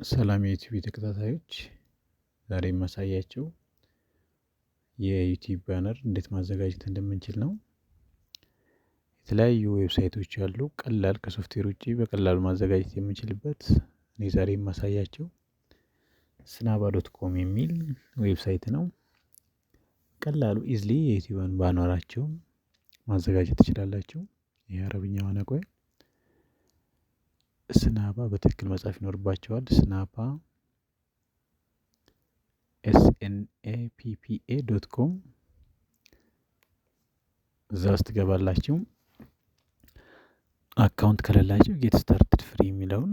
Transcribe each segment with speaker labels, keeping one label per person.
Speaker 1: ሰላም የዩቱብ ተከታታዮች፣ ዛሬ የማሳያችሁ የዩቱብ ባነር እንዴት ማዘጋጀት እንደምንችል ነው። የተለያዩ ዌብሳይቶች አሉ፣ ቀላል ከሶፍትዌር ውጪ በቀላሉ ማዘጋጀት የምንችልበት። እኔ ዛሬ የማሳያችሁ snaba.com የሚል ዌብሳይት ነው። ቀላሉ ኢዝሊ የዩቱብን ባነራችሁ ማዘጋጀት ትችላላችሁ። የአረብኛ ሆነ ቆይ ስናባ በትክክል መጻፍ ይኖርባቸዋል። ስናባ snappa.com እዛ ውስጥ ትገባላችሁ። አካውንት ከሌላችሁ ጌት ስታርትድ ፍሪ የሚለውን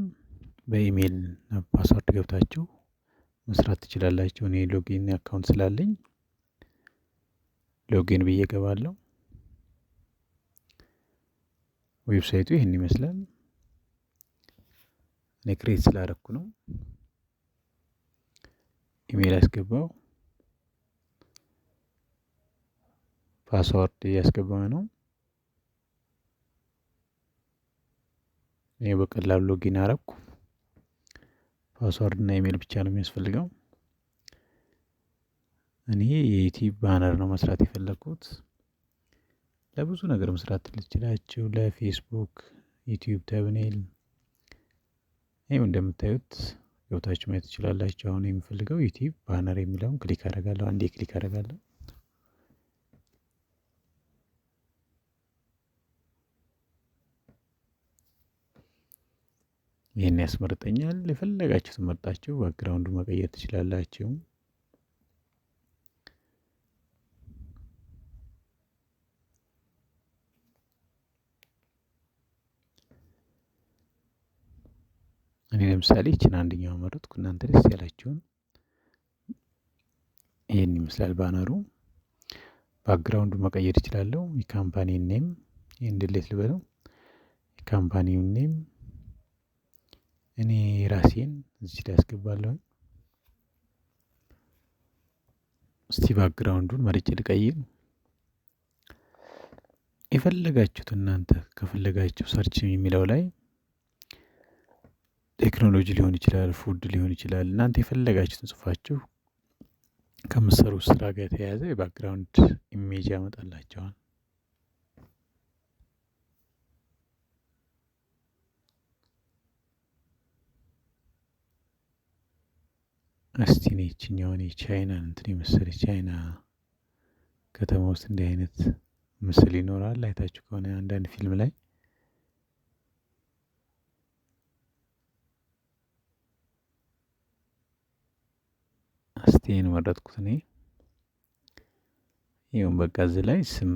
Speaker 1: በኢሜል ፓስወርድ ገብታችሁ መስራት ትችላላችሁ። እኔ ሎጊን አካውንት ስላለኝ ሎጊን ብዬ እገባለሁ። ዌብሳይቱ ይህን ይመስላል። እኔ ክሬት ስላደረኩ ነው። ኢሜል ያስገባው ፓስወርድ ያስገባው ነው። እኔ በቀላሉ ሎጊን አረኩ። ፓስወርድ እና ኢሜል ብቻ ነው የሚያስፈልገው። እኔ የዩቲዩብ ባነር ነው መስራት የፈለኩት። ለብዙ ነገር መስራት ትችላላችሁ። ለፌስቡክ፣ ዩቲዩብ ተብኔል፣ ይሄው እንደምታዩት ገብታችሁ ማየት ትችላላችሁ። አሁን የምፈልገው ዩቲዩብ ባነር የሚለውን ክሊክ አደርጋለሁ። አንዴ ክሊክ አደርጋለሁ። ይሄን ያስመርጠኛል። የፈለጋችሁትን መርጣችሁ ባክግራውንዱ መቀየር ትችላላችሁ። እኔ ለምሳሌ እቺን አንደኛው መረጥኩ። እናንተ ደስ ያላችሁን። ይሄን ይመስላል ባነሩ። ባክግራውንዱ መቀየር ይችላልው። የካምፓኒ ኔም ይሄን ድሌት ልበለው። የካምፓኒው ኔም እኔ ራሴን እዚህ ላይ አስገባለሁ። እስቲ ባክግራውንዱን መርጬ ልቀይር። የፈለጋችሁት እናንተ ከፈለጋችሁ ሰርች የሚለው ላይ ቴክኖሎጂ ሊሆን ይችላል፣ ፉድ ሊሆን ይችላል። እናንተ የፈለጋችሁትን ጽፋችሁ ከምትሰሩት ስራ ጋር የተያያዘ የባክግራውንድ ኢሜጅ ያመጣላችኋል። እስቲ እኔ ይችኛውን የቻይና እንትን የመሰለ ቻይና ከተማ ውስጥ እንዲህ አይነት ምስል ይኖራል። አይታችሁ ከሆነ አንዳንድ ፊልም ላይ እስቲን መረጥኩት። እኔ ይሄን በቃ እዚህ ላይ ስም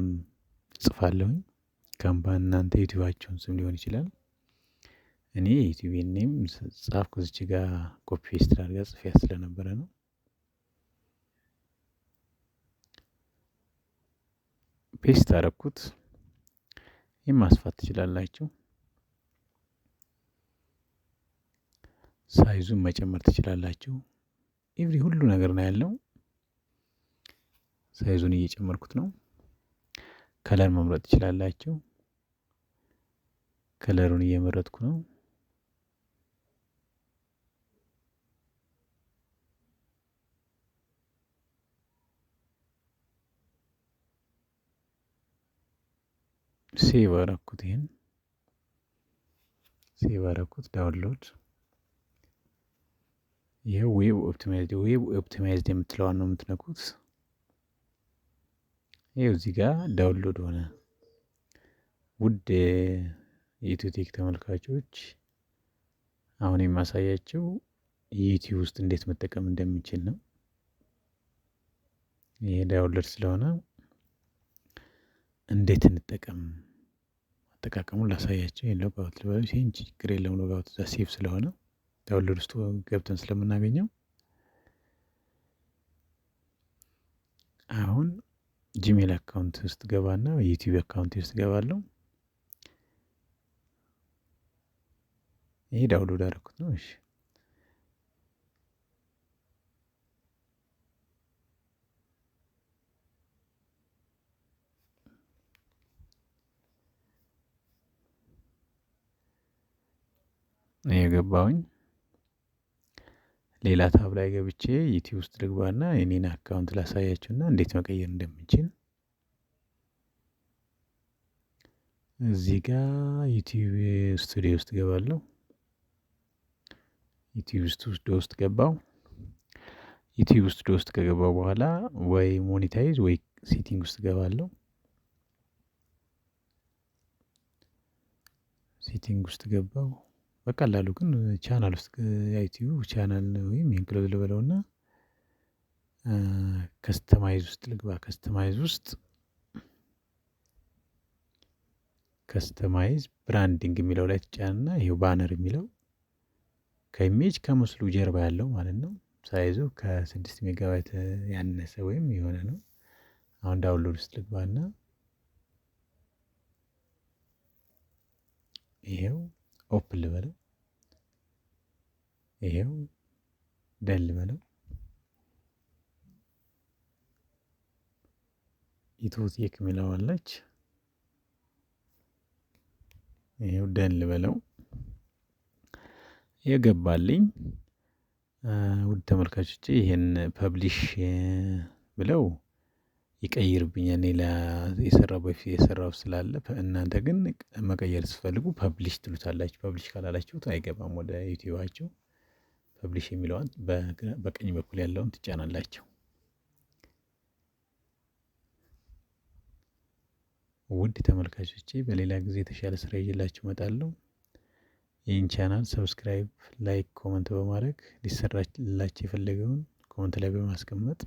Speaker 1: ጽፋለሁኝ። ካምፓኒ እናንተ ዩቲዩባችሁን ስም ሊሆን ይችላል። እኔ ዩቲዩብን ኔም ጻፍኩ። እዚህ ጋር ኮፒ ፔስት አድርጋ ጽፌያ ስለነበረ ነው። ፔስት አደረኩት። ይሄን ማስፋት ትችላላችሁ። ሳይዙን መጨመር ትችላላችሁ። ኤቭሪ ሁሉ ነገር ነው ያለው። ሳይዙን እየጨመርኩት ነው። ከለር መምረጥ ትችላላችሁ። ከለሩን እየመረጥኩ ነው። ሴቭ አደረኩት። ይሄን ሴቭ አደረኩት። ዳውንሎድ ይሄው ዌብ ኦፕቲማይዝድ የምትለዋን ነው የምትነኩት። ይሄው እዚህ ጋር ዳውንሎድ ሆነ። ውድ የዩቲዩብ ተመልካቾች አሁን የማሳያቸው ዩቲዩብ ውስጥ እንዴት መጠቀም እንደምንችል ነው። ይሄ ዳውንሎድ ስለሆነ እንዴት እንጠቀም አጠቃቀሙን ላሳያቸው። ይሄን ሎጋውት ልበለው። ይሄን ችግር የለውም። ሎጋውት እዛ ሴቭ ስለሆነ ዳውንሎድ ውስጥ ገብተን ስለምናገኘው አሁን ጂሜል አካውንት ውስጥ ገባና ዩቲዩብ አካውንት ውስጥ ገባለሁ። ይሄ ዳውንሎድ አደረኩት ነው። እሺ የገባውኝ ሌላ ታብ ላይ ገብቼ ዩቲዩብ ውስጥ ልግባና የኔን አካውንት ላሳያችሁና እንዴት መቀየር እንደምንችል። እዚህ ጋር ዩቲዩብ ስቱዲዮ ውስጥ ገባለሁ። ዩቲዩብ ስቱዲዮ ውስጥ ገባው። ዩቲዩብ ስቱዲዮ ውስጥ ከገባው በኋላ ወይ ሞኔታይዝ ወይ ሴቲንግ ውስጥ ገባለሁ። ሴቲንግ ውስጥ ገባው። በቀላሉ ግን ቻናል ውስጥ የዩቲዩብ ቻናል ወይም የእንክሎዝ ልበለውና ከስተማይዝ ውስጥ ልግባ። ከስተማይዝ ብራንዲንግ የሚለው ላይ ትጫንና ይሄው ባነር የሚለው ከኢሜጅ ከምስሉ ጀርባ ያለው ማለት ነው። ሳይዙ ከ6 ሜጋባይት ያነሰ ወይም የሆነ ነው። አሁን ዳውንሎድ ውስጥ ልግባና ይሄው ኦፕን ልበለው። ይሄው ደን ልበለው። ኢትዮቴክ የሚለው አለች። ይሄው ደን ልበለው። የገባልኝ ውድ ተመልካቾቼ ይሄን ፐብሊሽ ብለው ይቀይርብኛል። እኔ የሰራው በፊት የሰራው ስላለ እናንተ ግን መቀየር ስትፈልጉ ፐብሊሽ ትሉታላችሁ። ፐብሊሽ ካላላችሁት አይገባም ወደ ዩቲዩባችሁ። ፐብሊሽ የሚለውን በቀኝ በኩል ያለውን ትጫናላችሁ። ውድ ተመልካቾቼ በሌላ ጊዜ የተሻለ ስራ ይዤላችሁ እመጣለሁ። ይህን ቻናል ሰብስክራይብ፣ ላይክ፣ ኮመንት በማድረግ ሊሰራላችሁ የፈለገውን ኮመንት ላይ በማስቀመጥ